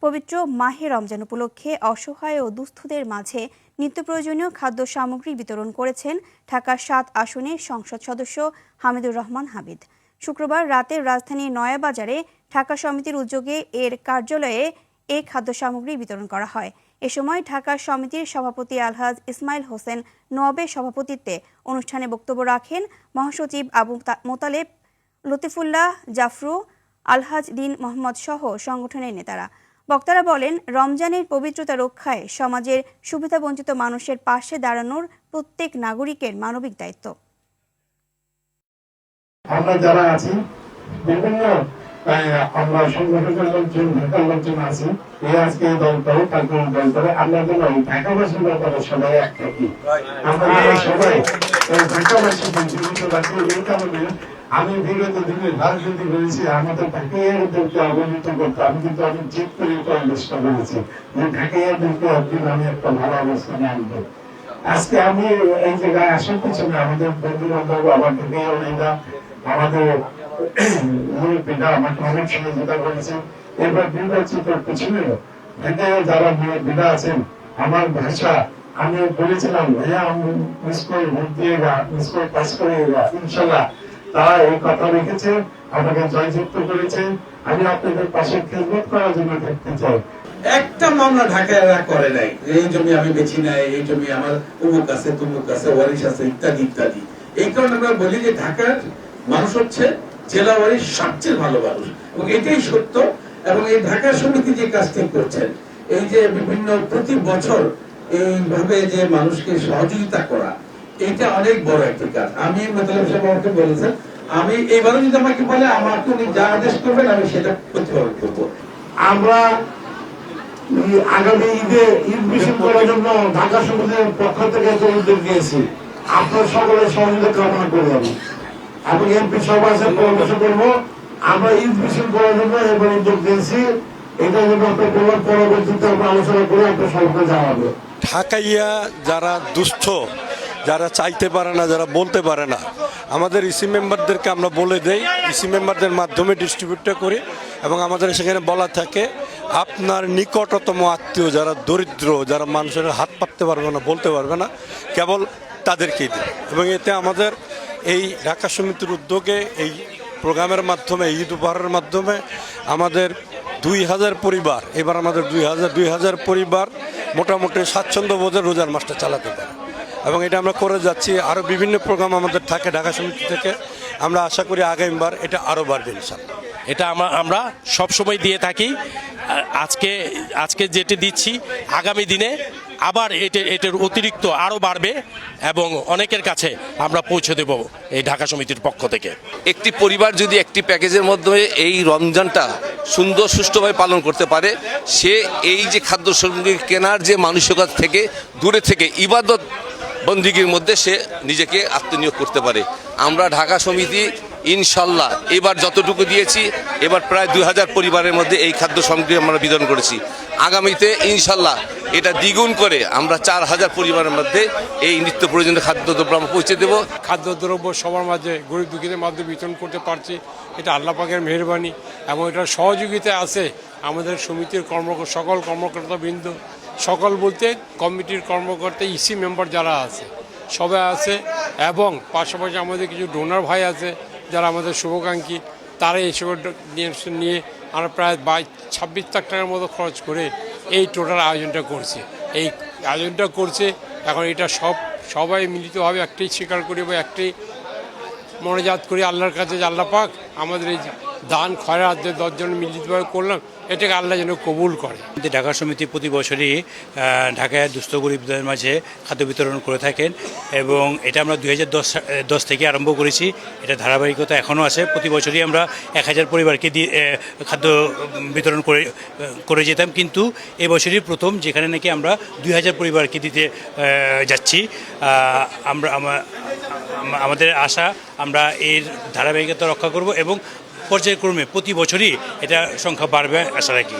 পবিত্র মাহে রমজান উপলক্ষে অসহায় ও দুস্থদের মাঝে নিত্য প্রয়োজনীয় খাদ্য সামগ্রী বিতরণ করেছেন ঢাকা ৭ আসনের সংসদ সদস্য হামিদুর রহমান হামিদ। শুক্রবার রাতে রাজধানীর নয়াবাজারে ঢাকা সমিতির উদ্যোগে এর কার্যালয়ে এই খাদ্য সামগ্রী বিতরণ করা হয়। এ সময় ঢাকা সমিতির সভাপতি আলহাজ ইসমাইল হোসেন নোয়াবের সভাপতিত্বে অনুষ্ঠানে বক্তব্য রাখেন মহাসচিব আবু মোতালেব, লতিফুল্লাহ জাফরু, আলহাজ দিন মোহাম্মদ সহ সংগঠনের নেতারা। বক্তারা বলেন, রমজানের পবিত্রতা রক্ষায় সমাজের সুবিধাবঞ্চিত মানুষের পাশে দাঁড়ানোর প্রত্যেক নাগরিকের মানবিক দায়িত্ব। আমরা যারা আছি বিভিন্ন আমরা সংগঠনের লোকজন, ঢাকার লোকজন আছি, এই আজকে দল করে কালকে দল করে আমরা যেন ঢাকাবাসীর ব্যাপারে সবাই এক থাকি। আমরা সবাই ঢাকাবাসী জীবিত রাখি। এই কারণে আমি বিগত দিনে রাজনীতি করেছি, আমাদের ঢাকাইয়াদেরকে অবহিত করতে আমি কিন্তু অনেক জিত করে করার চেষ্টা করেছি যে ঢাকাইয়াদেরকে একদিন আমি একটা ভালো অবস্থানে আনবো। আজকে আমি এই জায়গায় আসার পিছনে আমাদের বন্ধু বান্ধব, আমার ঢাকাইয়া আমাদের মুরব্বীরা আমাকে অনেক সহযোগিতা করেছে। এবার নির্বাচিতের পিছনে ঢাকাইয়া যারা মুরব্বীরা আছেন, আমার ভাষা আমি বলেছিলাম ভাইয়া আমি স্কুল ভোট দিয়ে স্কুল পাস করে ইনশাল্লাহ তারা এই কথা রেখেছে, আমাকে জয়যুক্ত করেছে। আমি আপনাদের পাশে খেদমত করার জন্য থাকতে চাই। একটা মামলা ঢাকায় করে নাই, এই জমি আমি বেছি নাই, এই জমি আমার অমুক আছে, তমুক আছে, ওয়ারিশ আছে, ইত্যাদি ইত্যাদি। এই কারণে আমরা বলি যে ঢাকার মানুষ হচ্ছে জেলা ওয়ারিশ সবচেয়ে ভালো মানুষ, এবং এটাই সত্য। এবং এই ঢাকা সমিতি যে কাজটি করছেন, এই যে বিভিন্ন প্রতি বছর এইভাবে যে মানুষকে সহযোগিতা করা, এটা অনেক বড় একটি কাজ। আমি মোতালেব সাহেব আমাকে বলেছেন, আমি এবারও যদি আমাকে বলে আমাকে উনি যা আদেশ করবেন আমি সেটা প্রতিপালন করবো। আমরা আগামী ঈদে ঈদ মিছিল করার জন্য ঢাকা সমিতির পক্ষ থেকে একটা উদ্যোগ নিয়েছি। আপনার সকলের সহযোগিতা কামনা করি আমি, এবং এমপি সভা আছে পরামর্শ করবো। আমরা ঈদ মিছিল করার জন্য এবার উদ্যোগ নিয়েছি। এটা জন্য আপনার বলার পরবর্তীতে আমরা আলোচনা করে আপনার সবাইকে জানাবো। ঢাকাইয়া যারা দুস্থ, যারা চাইতে পারে না, যারা বলতে পারে না, আমাদের ইসি মেম্বারদেরকে আমরা বলে দেই, ইসি মেম্বারদের মাধ্যমে ডিস্ট্রিবিউটটা করি। এবং আমাদের সেখানে বলা থাকে, আপনার নিকটতম আত্মীয় যারা দরিদ্র, যারা মানুষের হাত পাততে পারবে না, বলতে পারবে না, কেবল তাদেরকেই দিই। এবং এতে আমাদের এই ঢাকা সমিতির উদ্যোগে এই প্রোগ্রামের মাধ্যমে, ঈদ উপহারের মাধ্যমে আমাদের 2000 পরিবার, এবার আমাদের 2000 পরিবার মোটামুটি স্বাচ্ছন্দ্য বোধে রোজার মাসটা চালাতে পারে। এবং এটা আমরা করে যাচ্ছি। আরও বিভিন্ন প্রোগ্রাম আমাদের থাকে ঢাকা সমিতি থেকে। আমরা আশা করি আগামীবার এটা আরও বাড়বে ইনশাআল্লাহ। এটা আমরা সবসময় দিয়ে থাকি। আজকে যেটা দিচ্ছি, আগামী দিনে আবার এটার অতিরিক্ত আরও বাড়বে এবং অনেকের কাছে আমরা পৌঁছে দেব এই ঢাকা সমিতির পক্ষ থেকে। একটি পরিবার যদি একটি প্যাকেজের মাধ্যমে এই রমজানটা সুন্দর সুষ্ঠুভাবে পালন করতে পারে, সে এই যে খাদ্য সামগ্রী কেনার যে মানসিকতা থেকে দূরে থেকে ইবাদত বন্দিগির মধ্যে সে নিজেকে আত্মনিয়োগ করতে পারে। আমরা ঢাকা সমিতি ইনশাল্লাহ এবার যতটুকু দিয়েছি, এবার প্রায় 2000 পরিবারের মধ্যে এই খাদ্য সামগ্রী আমরা বিতরণ করেছি। আগামীতে ইনশাল্লাহ এটা দ্বিগুণ করে আমরা 4000 পরিবারের মধ্যে এই নিত্য প্রয়োজনীয় খাদ্যদ্রব্য আমরা পৌঁছে দেব। খাদ্যদ্রব্য সবার মাঝে গরিব দুঃখীদের মাঝে বিতরণ করতে পারছি, এটা আল্লাহ পাকের মেহেরবানি। এবং এটার সহযোগিতায় আছে আমাদের সমিতির সকল কর্মকর্তাবৃন্দ, সকল বলতে কমিটির কর্মকর্তা, ইসি মেম্বার যারা আছে সবাই আছে। এবং পাশাপাশি আমাদের কিছু ডোনার ভাই আছে যারা আমাদের শুভাকাঙ্ক্ষী, তারা এসব নিয়ে আমরা প্রায় 26 লাখ টাকার মতো খরচ করে এই টোটাল আয়োজনটা করছে। এখন এটা সবাই মিলিতভাবে একটাই স্বীকার করি বা একটাই মনোজাত করি আল্লাহর কাছে যে আল্লাহ পাক আমাদের এই দান খয়রাত যে 10 জন মিলিতভাবে করলাম, এটাকে আল্লাহ যেন কবুল করে। ঢাকা সমিতি প্রতি বছরই ঢাকায় দুস্থ গরিবদের মাঝে খাদ্য বিতরণ করে থাকেন, এবং এটা আমরা 2010 থেকে আরম্ভ করেছি। এটা ধারাবাহিকতা এখনও আছে। প্রতি বছরই আমরা 1000 পরিবারকে দিয়ে খাদ্য বিতরণ করে যেতাম, কিন্তু এবছরই প্রথম যেখানে নাকি আমরা 2000 পরিবারকে দিতে যাচ্ছি। আমাদের আশা আমরা এর ধারাবাহিকতা রক্ষা করব এবং পর্যায়ক্রমে প্রতি বছরই এটা সংখ্যা বাড়বে আশা রাখি।